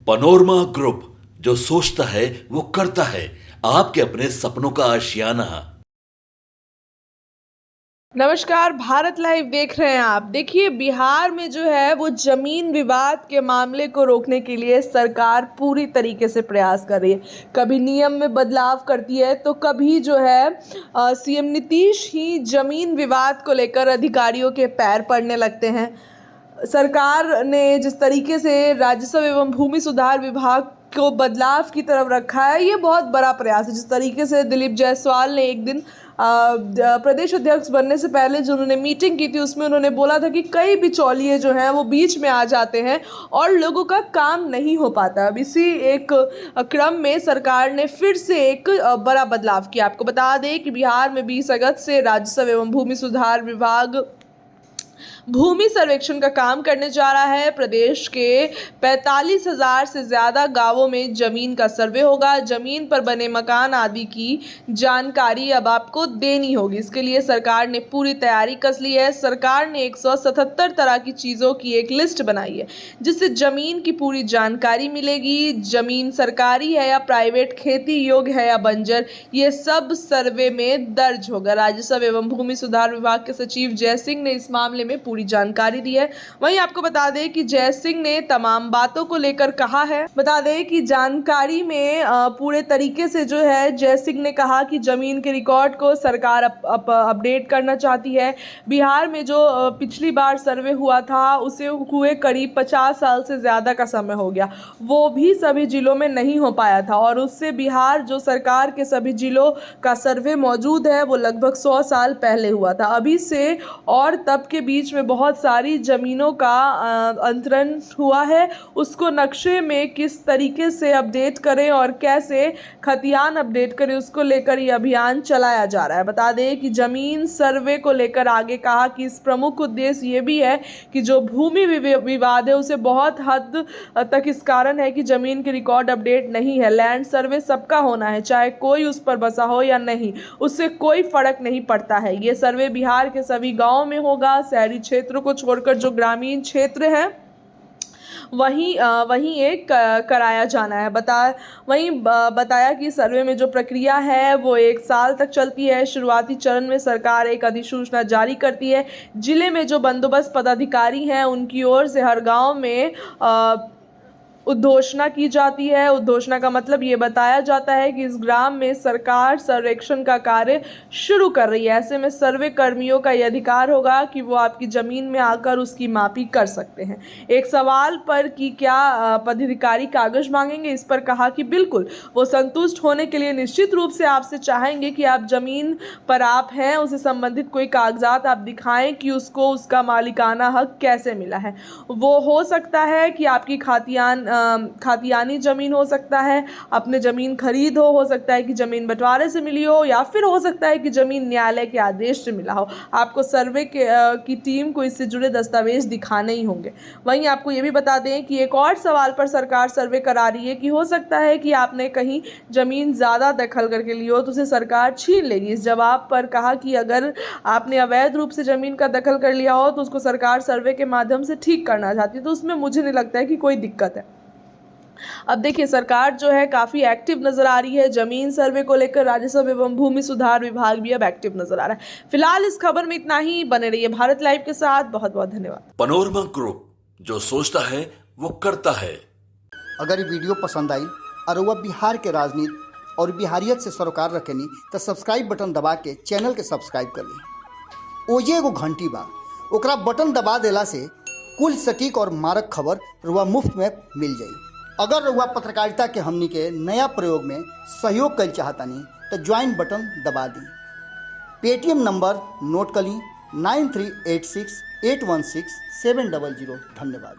Panorama group, जो सोचता है वो करता है। आपके अपने सपनों का आशियाना। नमस्कार, भारत लाइव देख रहे हैं आप। देखिए, बिहार में जो है वो जमीन विवाद के मामले को रोकने के लिए सरकार पूरी तरीके से प्रयास कर रही है। कभी नियम में बदलाव करती है तो कभी जो है सीएम नीतीश ही जमीन विवाद को लेकर अधिकारियों के पैर पड़ने लगते हैं। सरकार ने जिस तरीके से राजस्व एवं भूमि सुधार विभाग को बदलाव की तरफ रखा है, ये बहुत बड़ा प्रयास है। जिस तरीके से दिलीप जायसवाल ने एक दिन प्रदेश अध्यक्ष बनने से पहले जो उन्होंने मीटिंग की थी, उसमें उन्होंने बोला था कि कई बिचौलिए जो हैं वो बीच में आ जाते हैं और लोगों का काम नहीं हो पाता। अब इसी एक क्रम में सरकार ने फिर से एक बड़ा बदलाव किया। आपको बता दें कि बिहार में 20 अगस्त से राजस्व एवं भूमि सुधार विभाग भूमि सर्वेक्षण का काम करने जा रहा है। प्रदेश के 45,000 से ज़्यादा गांवों में ज़मीन का सर्वे होगा। ज़मीन पर बने मकान आदि की जानकारी अब आपको देनी होगी। इसके लिए सरकार ने पूरी तैयारी कस ली है। सरकार ने 177 तरह की चीज़ों की एक लिस्ट बनाई है, जिससे ज़मीन की पूरी जानकारी मिलेगी। ज़मीन सरकारी है या प्राइवेट, खेती योग्य है या बंजर, ये सब सर्वे में दर्ज होगा। राजस्व एवं भूमि सुधार विभाग के सचिव जय सिंह ने इस मामले में पूरी जानकारी दी है। वहीं आपको बता दें कि जय सिंह ने तमाम बातों को लेकर कहा है। बता दें कि जानकारी में पूरे तरीके से जो है जय सिंह ने कहा कि जमीन के रिकॉर्ड को सरकार अपडेट करना चाहती है। बिहार में जो पिछली बार सर्वे हुआ था उसे हुए करीब 50 साल से ज़्यादा का समय हो गया, वो भी सभी जिलों में नहीं हो पाया था। और उससे बिहार जो सरकार के सभी जिलों का सर्वे मौजूद है वो लगभग 100 साल पहले हुआ था। अभी से और तब के बीच में बहुत सारी ज़मीनों का अंतरण हुआ है। उसको नक्शे में किस तरीके से अपडेट करें और कैसे खतियान अपडेट करें, उसको लेकर ये अभियान चलाया जा रहा है। बता दें कि ज़मीन सर्वे को लेकर आगे कहा कि इस प्रमुख उद्देश्य ये भी है कि जो भूमि विवाद है उसे बहुत हद तक इस कारण है कि ज़मीन के रिकॉर्ड अपडेट नहीं है। लैंड सर्वे सबका होना है, चाहे कोई उस पर बसा हो या नहीं, उससे कोई फर्क नहीं पड़ता है। ये सर्वे बिहार के सभी गाँव में होगा। शहरी क्षेत्रों को छोड़कर जो ग्रामीण क्षेत्र है वहीं एक कराया जाना है। बताया कि सर्वे में जो प्रक्रिया है वो 1 साल तक चलती है। शुरुआती चरण में सरकार एक अधिसूचना जारी करती है। जिले में जो बंदोबस्त पदाधिकारी हैं उनकी ओर से हर गांव में उद्घोषणा की जाती है। उद्घोषणा का मतलब ये बताया जाता है कि इस ग्राम में सरकार सर्वेक्षण का कार्य शुरू कर रही है। ऐसे में सर्वे कर्मियों का ये अधिकार होगा कि वो आपकी ज़मीन में आकर उसकी मापी कर सकते हैं। एक सवाल पर कि क्या पदाधिकारी कागज मांगेंगे, इस पर कहा कि बिल्कुल, वो संतुष्ट होने के लिए निश्चित रूप से आपसे चाहेंगे कि आप ज़मीन पर आप हैं उसे संबंधित कोई कागजात आप दिखाएं कि उसको उसका मालिकाना हक कैसे मिला है। वो हो सकता है कि आपकी खातियानी ज़मीन हो सकता है, अपने ज़मीन खरीद हो सकता है कि ज़मीन बंटवारे से मिली हो, या फिर हो सकता है कि ज़मीन न्यायालय के आदेश से मिला हो। आपको सर्वे की टीम को इससे जुड़े दस्तावेज दिखाने ही होंगे। वहीं आपको ये भी बता दें कि एक और सवाल पर सरकार सर्वे करा रही है कि हो सकता है कि आपने कहीं ज़मीन ज़्यादा दखल करके ली हो तो उसे सरकार छीन लेगी। इस जवाब पर कहा कि अगर आपने अवैध रूप से ज़मीन का दखल कर लिया हो तो उसको सरकार सर्वे के माध्यम से ठीक करना चाहती है, तो उसमें मुझे नहीं लगता है कि कोई दिक्कत है। अब देखिए, सरकार जो है काफ़ी एक्टिव नज़र आ रही है। ज़मीन सर्वे को लेकर राजस्व एवं भूमि सुधार विभाग भी अब एक्टिव नज़र आ रहा है। फिलहाल इस खबर में इतना ही। बने रहिए भारत लाइव के साथ। बहुत बहुत धन्यवाद। पनोरमा ग्रुप, जो सोचता है वो करता है। अगर ये वीडियो पसंद आई और वह बिहार के राजनीति और बिहारियत से सरोकार रखेनी तो सब्सक्राइब बटन दबा के चैनल के सब्सक्राइब कर ली। ओजे एगो घंटी बा, ओकरा बटन दबा देला से कुल सटीक और मारक खबर रुआ मुफ्त में मिल जाई। अगर रुआ पत्रकारिता के हमनी के नया प्रयोग में सहयोग कर चाहतानी तो ज्वाइन बटन दबा दी। पेटीएम नंबर नोट कर ली 9386816700। धन्यवाद।